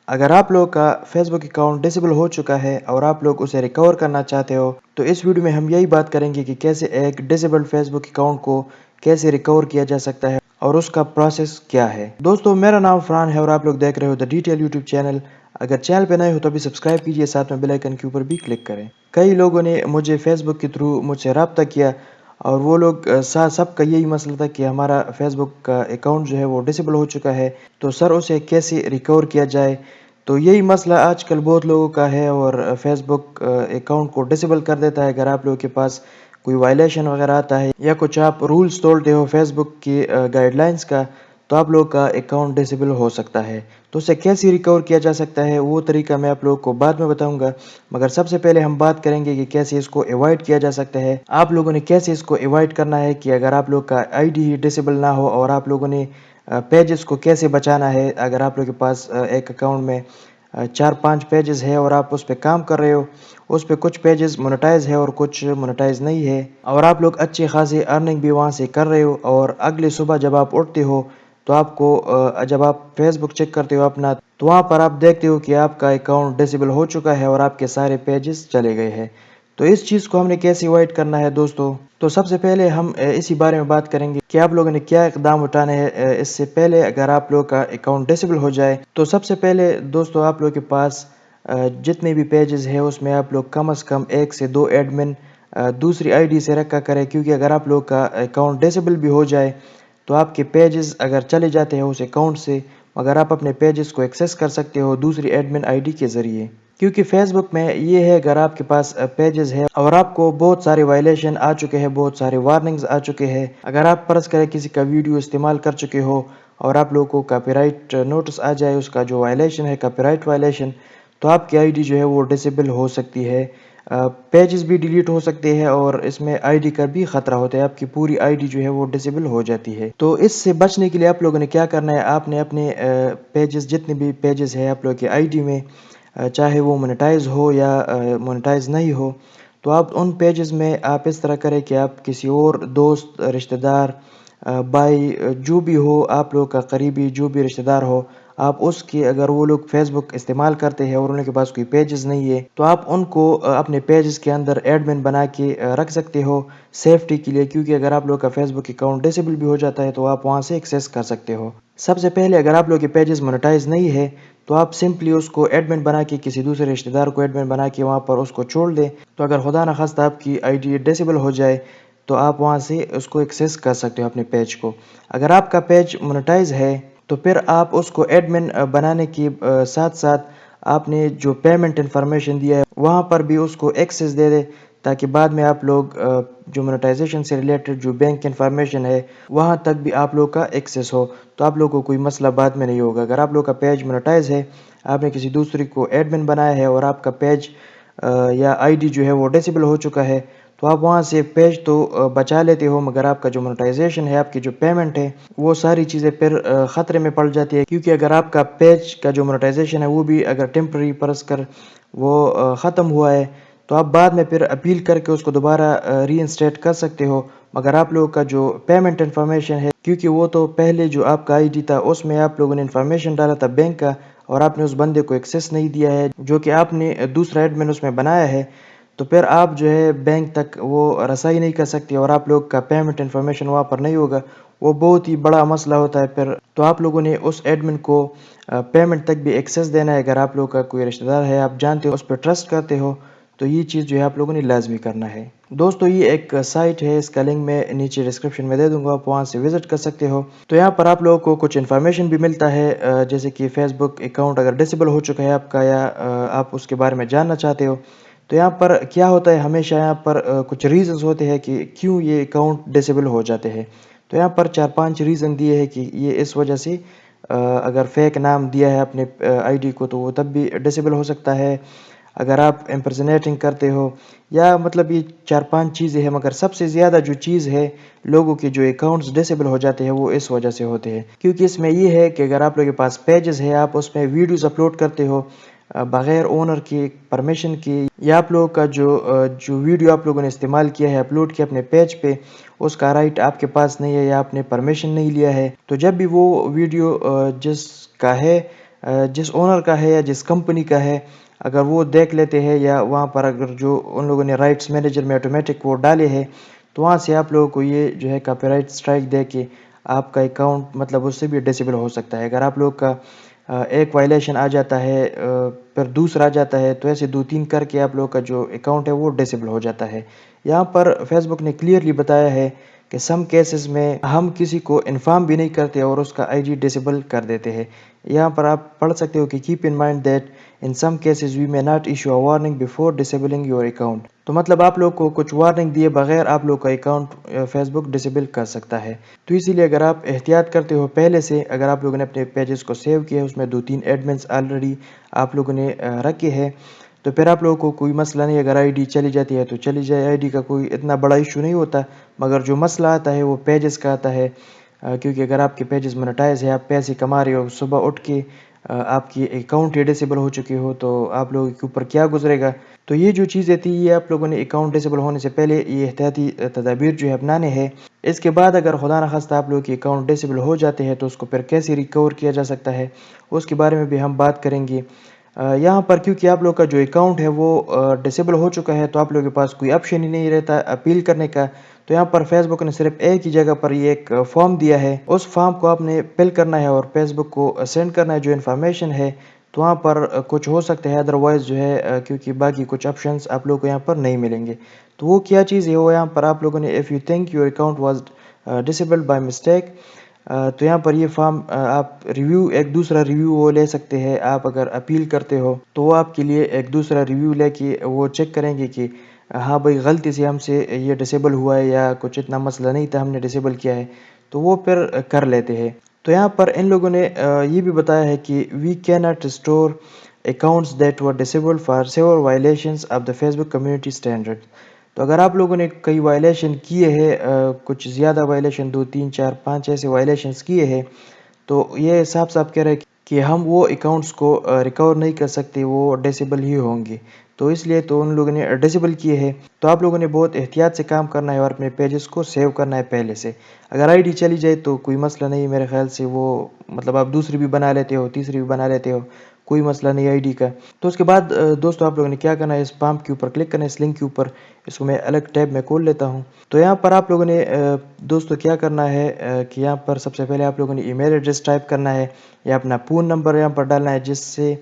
اگر آپ لوگ کا فیس بک اکاؤنٹ ڈسیبل ہو چکا ہے اور آپ لوگ اسے ریکور کرنا چاہتے ہو تو اس ویڈیو میں ہم یہی بات کریں گے کہ کیسے ایک ڈسیبل فیس بک اکاؤنٹ کو کیسے ریکور کیا جا سکتا ہے اور اس کا پروسیس کیا ہے۔ دوستو میرا نام فرحان ہے اور آپ لوگ دیکھ رہے ہو دا ڈیٹیل یوٹیوب چینل۔ اگر چینل پہ نئے ہو تو بھی سبسکرائب کیجئے، ساتھ میں بیل آئیکن کے اوپر بھی کلک کریں۔ کئی لوگوں نے مجھے فیس بک کے تھرو مجھ سے رابطہ کیا اور وہ لوگ سب کا یہی مسئلہ تھا کہ ہمارا فیس بک کا اکاؤنٹ جو ہے وہ ڈسیبل ہو چکا ہے، تو سر اسے کیسے ریکور کیا جائے۔ تو یہی مسئلہ آج کل بہت لوگوں کا ہے اور فیس بک اکاؤنٹ کو ڈسیبل کر دیتا ہے اگر آپ لوگوں کے پاس کوئی وائلیشن وغیرہ آتا ہے یا کچھ آپ رولز توڑتے ہو فیس بک کی گائیڈ لائنز کا، تو آپ لوگ کا اکاؤنٹ ڈسیبل ہو سکتا ہے۔ تو اسے کیسے ریکور کیا جا سکتا ہے وہ طریقہ میں آپ لوگوں کو بعد میں بتاؤں گا، مگر سب سے پہلے ہم بات کریں گے کہ کیسے اس کو ایوائڈ کیا جا سکتا ہے۔ آپ لوگوں نے کیسے اس کو ایوائڈ کرنا ہے کہ اگر آپ لوگ کا آئی ڈی ڈسیبل نہ ہو، اور آپ لوگوں نے پیجز کو کیسے بچانا ہے۔ اگر آپ لوگوں کے پاس ایک اکاؤنٹ میں 4-5 پیجز ہے اور آپ اس پہ کام کر رہے ہو، اس پہ کچھ پیجز مونیٹائز ہے اور کچھ مونیٹائز نہیں ہے، اور آپ لوگ اچھے خاصے ارننگ بھی وہاں سے کر رہے ہو، اور اگلے صبح جب آپ اٹھتے ہو تو آپ کو جب آپ فیس بک چیک کرتے ہو اپنا، تو وہاں پر آپ دیکھتے ہو کہ آپ کا اکاؤنٹ ڈسیبل ہو چکا ہے اور آپ کے سارے پیجز چلے گئے ہیں۔ تو اس چیز کو ہم نے کیسے اوائڈ کرنا ہے دوستو؟ تو سب سے پہلے ہم اسی بارے میں بات کریں گے کہ آپ لوگوں نے کیا اقدام اٹھانے ہیں اس سے پہلے اگر آپ لوگ کا اکاؤنٹ ڈسیبل ہو جائے۔ تو سب سے پہلے دوستو آپ لوگ کے پاس جتنے بھی پیجز ہیں اس میں آپ لوگ کم از کم 1 سے 2 ایڈمن دوسری آئی ڈی سے رکھا کریں، کیونکہ اگر آپ لوگ کا اکاؤنٹ ڈسیبل بھی ہو جائے تو آپ کے پیجز اگر چلے جاتے ہیں اس اکاؤنٹ سے، مگر آپ اپنے پیجز کو ایکسیس کر سکتے ہو دوسری ایڈمن آئی ڈی کے ذریعے۔ کیونکہ فیس بک میں یہ ہے اگر آپ کے پاس پیجز ہے اور آپ کو بہت سارے وائلیشن آ چکے ہیں، بہت سارے وارننگز آ چکے ہیں، اگر آپ فرض کریں کسی کا ویڈیو استعمال کر چکے ہو اور آپ لوگوں کو کاپی رائٹ نوٹس آ جائے، اس کا جو وائلیشن ہے کاپی رائٹ وائلیشن، تو آپ کی آئی ڈی جو ہے وہ ڈسیبل ہو سکتی ہے، پیجز بھی ڈیلیٹ ہو سکتے ہیں اور اس میں آئی ڈی کا بھی خطرہ ہوتا ہے، آپ کی پوری آئی ڈی جو ہے وہ ڈسیبل ہو جاتی ہے۔ تو اس سے بچنے کے لیے آپ لوگوں نے کیا کرنا ہے، آپ نے اپنے پیجز جتنے بھی پیجز ہیں آپ لوگ کے آئی ڈی میں، چاہے وہ مونیٹائز ہو یا مونیٹائز نہیں ہو، تو آپ ان پیجز میں آپ اس طرح کریں کہ آپ کسی اور دوست، رشتہ دار، بھائی، جو بھی ہو آپ لوگ کا قریبی، جو بھی رشتہ دار ہو، آپ اس کی اگر وہ لوگ فیس بک استعمال کرتے ہیں اور ان کے پاس کوئی پیجز نہیں ہے تو آپ ان کو اپنے پیجز کے اندر ایڈمن بنا کے رکھ سکتے ہو سیفٹی کے لیے، کیونکہ اگر آپ لوگ کا فیس بک اکاؤنٹ ڈسیبل بھی ہو جاتا ہے تو آپ وہاں سے ایکسیس کر سکتے ہو۔ سب سے پہلے اگر آپ لوگ کے پیجز مونیٹائز نہیں ہے تو آپ سمپلی اس کو ایڈمن بنا کے کسی دوسرے رشتہ دار کو ایڈمن بنا کے وہاں پر اس کو چھوڑ دیں، تو اگر خدا نخواستہ آپ کی آئی ڈی ڈسیبل ہو جائے تو آپ وہاں سے اس کو ایکسیس کر سکتے ہو اپنے پیج کو۔ اگر آپ کا پیج مونیٹائز ہے تو پھر آپ اس کو ایڈمن بنانے کے ساتھ ساتھ آپ نے جو پیمنٹ انفارمیشن دیا ہے وہاں پر بھی اس کو ایکسیس دے دے، تاکہ بعد میں آپ لوگ جو مونیٹائزیشن سے ریلیٹڈ جو بینک انفارمیشن ہے وہاں تک بھی آپ لوگ کا ایکسیس ہو، تو آپ لوگ کو کوئی مسئلہ بعد میں نہیں ہوگا۔ اگر آپ لوگ کا پیج مونیٹائز ہے، آپ نے کسی دوسری کو ایڈمن بنایا ہے اور آپ کا پیج یا آئی ڈی جو ہے وہ ڈسیبل ہو چکا ہے، تو آپ وہاں سے پیج تو بچا لیتے ہو، مگر آپ کا جو مونیٹائزیشن ہے، آپ کی جو پیمنٹ ہے، وہ ساری چیزیں پھر خطرے میں پڑ جاتی ہے، کیونکہ اگر آپ کا پیج کا جو مونیٹائزیشن ہے وہ بھی اگر ٹیمپرری پرس کر وہ ختم ہوا ہے تو آپ بعد میں پھر اپیل کر کے اس کو دوبارہ ری انسٹیٹ کر سکتے ہو، مگر آپ لوگوں کا جو پیمنٹ انفارمیشن ہے، کیونکہ وہ تو پہلے جو آپ کا آئی ڈی تھا اس میں آپ لوگوں نے انفارمیشن ڈالا تھا بینک کا اور آپ نے اس بندے کو ایکسیس نہیں دیا ہے جو کہ آپ نے دوسرا ایڈمن اس میں بنایا ہے، تو پھر آپ جو ہے بینک تک وہ رسائی نہیں کر سکتے اور آپ لوگ کا پیمنٹ انفارمیشن وہاں پر نہیں ہوگا، وہ بہت ہی بڑا مسئلہ ہوتا ہے پھر۔ تو آپ لوگوں نے اس ایڈمن کو پیمنٹ تک بھی ایکسیس دینا ہے، اگر آپ لوگ کا کوئی رشتہ دار ہے آپ جانتے ہو اس پہ ٹرسٹ کرتے ہو تو یہ چیز جو ہے آپ لوگوں نے لازمی کرنا ہے۔ دوستو یہ ایک سائٹ ہے، اس کا لنک میں نیچے ڈسکرپشن میں دے دوں گا، آپ وہاں سے وزٹ کر سکتے ہو۔ تو یہاں پر آپ لوگوں کو کچھ انفارمیشن بھی ملتا ہے، جیسے کہ فیس بک اکاؤنٹ اگر ڈسیبل ہو چکا ہے آپ کا یا آپ اس کے بارے میں جاننا چاہتے ہو، تو یہاں پر کیا ہوتا ہے، ہمیشہ یہاں پر کچھ ریزنز ہوتے ہیں کہ کیوں یہ اکاؤنٹ ڈسیبل ہو جاتے ہیں۔ تو یہاں پر 4-5 ریزن دیے ہیں کہ یہ اس وجہ سے، اگر فیک نام دیا ہے اپنے آئی ڈی کو تو وہ تب بھی ڈسیبل ہو سکتا ہے، اگر آپ امپرسنیٹنگ کرتے ہو، یا مطلب یہ 4-5 چیزیں ہیں، مگر سب سے زیادہ جو چیز ہے لوگوں کے جو اکاؤنٹس ڈسیبل ہو جاتے ہیں وہ اس وجہ سے ہوتے ہیں، کیونکہ اس میں یہ ہے کہ اگر آپ لوگوں کے پاس پیجز ہے، آپ اس میں ویڈیوز اپلوڈ کرتے ہو بغیر اونر کی پرمیشن کی، یا آپ لوگوں کا جو ویڈیو آپ لوگوں نے استعمال کیا ہے اپلوڈ کیا اپنے پیج پہ، اس کا رائٹ آپ کے پاس نہیں ہے یا آپ نے پرمیشن نہیں لیا ہے، تو جب بھی وہ ویڈیو جس کا ہے جس اونر کا ہے یا جس کمپنی کا ہے، اگر وہ دیکھ لیتے ہیں یا وہاں پر اگر جو ان لوگوں نے رائٹس مینیجر میں آٹومیٹک وہ ڈالے ہیں، تو وہاں سے آپ لوگوں کو یہ جو ہے کاپی رائٹ اسٹرائک دے کے آپ کا اکاؤنٹ مطلب اس سے بھی ڈسیبل ہو سکتا ہے۔ اگر آپ لوگ کا ایک وائلیشن آ جاتا ہے، پھر دوسرا آ جاتا ہے، تو ایسے 2-3 کر کے آپ لوگ کا جو اکاؤنٹ ہے وہ ڈسیبل ہو جاتا ہے۔ یہاں پر فیس بک نے کلیئرلی بتایا ہے کہ سم کیسز میں ہم کسی کو انفارم بھی نہیں کرتے اور اس کا آئی ڈی ڈسیبل کر دیتے ہیں۔ یہاں پر آپ پڑھ سکتے ہو کہ keep in mind that in some cases we may not issue a warning before disabling your account۔ تو مطلب آپ لوگ کو کچھ وارننگ دیے بغیر آپ لوگ کا اکاؤنٹ فیس بک ڈسیبل کر سکتا ہے۔ تو اسی لیے اگر آپ احتیاط کرتے ہو پہلے سے، اگر آپ لوگوں نے اپنے پیجز کو سیو کیا ہے، اس میں 2-3 ایڈمنس آلریڈی آپ لوگوں نے رکھے ہیں، تو پھر آپ لوگوں کو کوئی مسئلہ نہیں۔ اگر آئی ڈی چلی جاتی ہے تو چلی جائے، آئی ڈی کا کوئی اتنا بڑا ایشو نہیں ہوتا، مگر جو مسئلہ آتا ہے وہ پیجز کا آتا ہے، کیونکہ اگر آپ کے پیجز مونیٹائز ہے، آپ پیسے کما رہے ہو، صبح اٹھ کے آپ کی اکاؤنٹ ڈسیبل ہو چکی ہو، تو آپ لوگوں کے اوپر کیا گزرے گا۔ تو یہ جو چیزیں تھی، یہ آپ لوگوں نے اکاؤنٹ ڈسیبل ہونے سے پہلے یہ احتیاطی تدابیر جو ہے اپنانے ہیں۔ اس کے بعد اگر خدا نخواستہ آپ لوگوں کے اکاؤنٹ ڈسیبل ہو جاتے ہیں تو اس کو پھر کیسے ریکور کیا جا سکتا ہے، اس کے بارے میں بھی ہم بات کریں گے۔ یہاں پر کیونکہ آپ لوگ کا جو اکاؤنٹ ہے وہ ڈسیبل ہو چکا ہے، تو آپ لوگوں کے پاس کوئی آپشن ہی نہیں رہتا اپیل کرنے کا۔ تو یہاں پر فیس بک نے صرف ایک ہی جگہ پر یہ ایک فارم دیا ہے، اس فارم کو آپ نے فل کرنا ہے اور فیس بک کو سینڈ کرنا ہے جو انفارمیشن ہے۔ تو وہاں پر کچھ ہو سکتا ہے، ادروائز جو ہے کیونکہ باقی کچھ آپشنز آپ لوگوں کو یہاں پر نہیں ملیں گے۔ تو وہ کیا چیز ہے، وہ یہاں پر آپ لوگوں نے if you think your account was disabled by mistake، تو یہاں پر یہ فارم آپ ریویو، ایک دوسرا ریویو وہ لے سکتے ہیں۔ آپ اگر اپیل کرتے ہو تو وہ آپ کے لیے ایک دوسرا ریویو لے کے وہ چیک کریں گے کہ ہاں بھائی غلطی سے ہم سے یہ ڈسیبل ہوا ہے یا کچھ اتنا مسئلہ نہیں تھا، ہم نے ڈسیبل کیا ہے، تو وہ پھر کر لیتے ہیں۔ تو یہاں پر ان لوگوں نے یہ بھی بتایا ہے کہ we cannot restore accounts that were disabled for several violations of the Facebook community standard۔ تو اگر آپ لوگوں نے کئی وائلیشن کیے ہیں، کچھ زیادہ وائلیشن 2-3-4-5 ایسے وائلیشنز کیے ہیں، تو یہ صاحب کہہ رہے ہیں کہ ہم وہ اکاؤنٹس کو ریکور نہیں کر سکتے، وہ ڈسیبل ہی ہوں گے۔ تو اس لیے تو ان لوگوں نے ڈسیبل کیے ہیں۔ تو آپ لوگوں نے بہت احتیاط سے کام کرنا ہے اور اپنے پیجز کو سیو کرنا ہے پہلے سے۔ اگر آئی ڈی چلی جائے تو کوئی مسئلہ نہیں میرے خیال سے، وہ مطلب آپ دوسری بھی بنا لیتے ہو، تیسری بھی بنا لیتے ہو، کوئی مسئلہ نہیں آئی ڈی کا۔ تو اس کے بعد دوستو آپ لوگوں نے کیا کرنا ہے، اس فارم کے اوپر کلک کرنا ہے، اس لنک کے اوپر، اس کو میں الگ ٹیب میں کھول لیتا ہوں۔ تو یہاں پر آپ لوگوں نے دوستو کیا کرنا ہے کہ یہاں پر سب سے پہلے آپ لوگوں نے ای میل ایڈریس ٹائپ کرنا ہے یا اپنا فون نمبر یہاں پر ڈالنا ہے، جس سے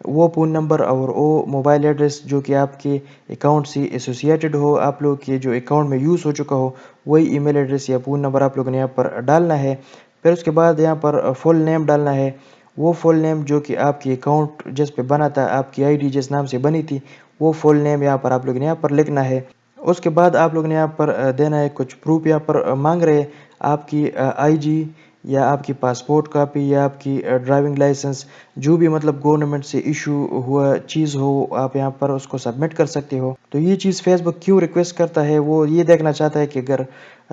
وہ فون نمبر اور وہ موبائل ایڈریس جو کہ آپ کے اکاؤنٹ سے ایسوسیٹڈ ہو، آپ لوگ کے جو اکاؤنٹ میں یوز ہو چکا ہو، وہی ای میل ایڈریس یا فون نمبر آپ لوگوں نے یہاں پر ڈالنا ہے۔ پھر اس کے بعد یہاں پر فل نیم ڈالنا ہے، وہ فل نیم جو کہ آپ کی اکاؤنٹ جس پہ بنا تھا، آپ کی آئی ڈی جس نام سے بنی تھی، وہ فل نیم یہاں پر آپ لوگوں نے یہاں پر لکھنا ہے۔ اس کے بعد آپ لوگوں نے یہاں پر دینا ہے کچھ پروف، یہاں پر مانگ رہے ہیں آپ کی آئی جی یا آپ کی پاسپورٹ کاپی یا آپ کی ڈرائیونگ لائسنس، جو بھی مطلب گورنمنٹ سے ایشو ہوا چیز ہو، آپ یہاں پر اس کو سبمٹ کر سکتے ہو۔ تو یہ چیز فیس بک کیوں ریکویسٹ کرتا ہے، وہ یہ دیکھنا چاہتا ہے کہ اگر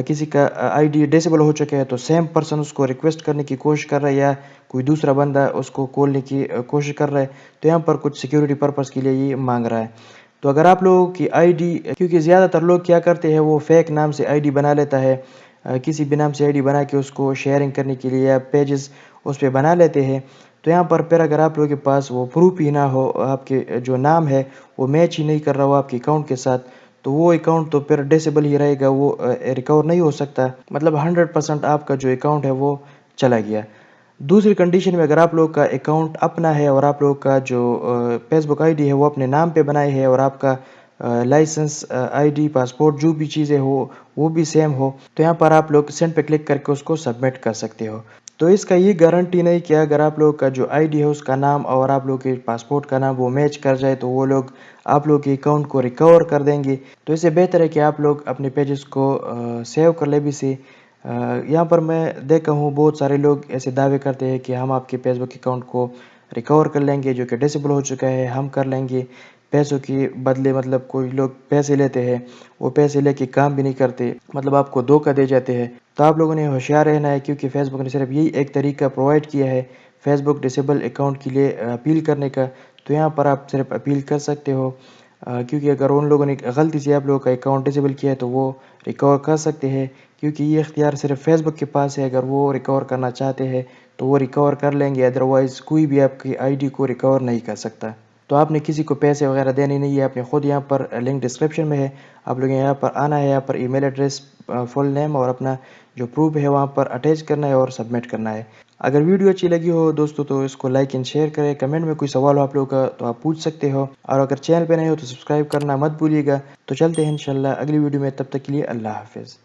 کسی کا آئی ڈی ڈسیبل ہو چکا ہے تو سیم پرسن اس کو ریکویسٹ کرنے کی کوشش کر رہا ہے یا کوئی دوسرا بندہ اس کو کھولنے کی کوشش کر رہا ہے، تو یہاں پر کچھ سیکیورٹی پرپس کے لیے یہ مانگ رہا ہے۔ تو اگر آپ لوگوں کی آئی ڈی، کیونکہ زیادہ تر لوگ کیا کرتے ہیں، وہ فیک نام سے آئی ڈی بنا لیتا ہے، کسی بھی نام سے آئی ڈی بنا کے اس کو شیئرنگ کرنے کے لیے یا پیجز اس پہ بنا لیتے ہیں۔ تو یہاں پر پھر اگر آپ لوگوں کے پاس وہ پروف ہی نہ ہو، آپ کے جو نام ہے وہ میچ ہی نہیں کر رہا ہو آپ کے اکاؤنٹ کے ساتھ، تو وہ اکاؤنٹ تو پھر ڈسیبل ہی رہے گا، وہ ریکور نہیں ہو سکتا، مطلب 100% آپ کا جو اکاؤنٹ ہے وہ چلا گیا۔ دوسری کنڈیشن میں اگر آپ لوگ کا اکاؤنٹ اپنا ہے اور آپ لوگ کا جو فیس بک آئی ڈی ہے وہ اپنے نام پہ بنائے ہے اور آپ کا لائسنس، آئی ڈی، پاسپورٹ جو بھی چیزیں ہو وہ بھی سیم ہو، تو یہاں پر آپ لوگ سینڈ پہ کلک کر کے اس کو سبمٹ کر سکتے ہو۔ تو اس کا یہ گارنٹی نہیں کہ اگر آپ لوگ کا جو آئی ڈی ہے اس کا نام اور آپ لوگ کے پاسپورٹ کا نام وہ میچ کر جائے تو وہ لوگ آپ لوگ کے اکاؤنٹ کو ریکور کر دیں گے۔ تو اس سے بہتر ہے کہ آپ لوگ اپنے پیجز کو سیو کر لے بھی سے۔ یہاں پر میں دیکھا ہوں بہت سارے لوگ ایسے دعوے کرتے ہیں کہ ہم آپ کے فیس بک اکاؤنٹ کو ریکور کر لیں گے جو کہ ڈسیبل ہو چکا ہے، ہم کر لیں گے پیسوں کے بدلے، مطلب کوئی لوگ پیسے لیتے ہیں، وہ پیسے لے کے کام بھی نہیں کرتے، مطلب آپ کو دھوکہ دے جاتے ہیں۔ تو آپ لوگوں نے ہوشیار رہنا ہے، کیونکہ فیس بک نے صرف یہی ایک طریقہ پرووائڈ کیا ہے فیس بک ڈسیبل اکاؤنٹ کے لیے اپیل کرنے کا۔ تو یہاں پر آپ صرف اپیل کر سکتے ہو، کیونکہ اگر ان لوگوں نے غلطی سے آپ لوگوں کا اکاؤنٹ ڈسیبل کیا ہے تو وہ ریکور کر سکتے ہیں، کیونکہ یہ اختیار صرف فیس بک کے پاس ہے۔ اگر وہ ریکور کرنا چاہتے ہیں تو وہ ریکور کر لیں گے، ادروائز کوئی بھی آپ کی آئی ڈی کو ریکور نہیں کر سکتا۔ تو آپ نے کسی کو پیسے وغیرہ دینے نہیں ہے، آپ نے خود یہاں پر لنک ڈسکرپشن میں ہے، آپ لوگ یہاں پر آنا ہے، یہاں پر ای میل ایڈریس، فل نیم اور اپنا جو پروف ہے وہاں پر اٹیچ کرنا ہے اور سبمٹ کرنا ہے۔ اگر ویڈیو اچھی لگی ہو دوستو تو اس کو لائک اینڈ شیئر کریں، کمنٹ میں کوئی سوال ہو آپ لوگوں کا تو آپ پوچھ سکتے ہو، اور اگر چینل پہ نہیں ہو تو سبسکرائب کرنا مت بھولیے گا۔ تو چلتے ہیں انشاءاللہ اگلی ویڈیو میں، تب تک کے لیے اللہ حافظ۔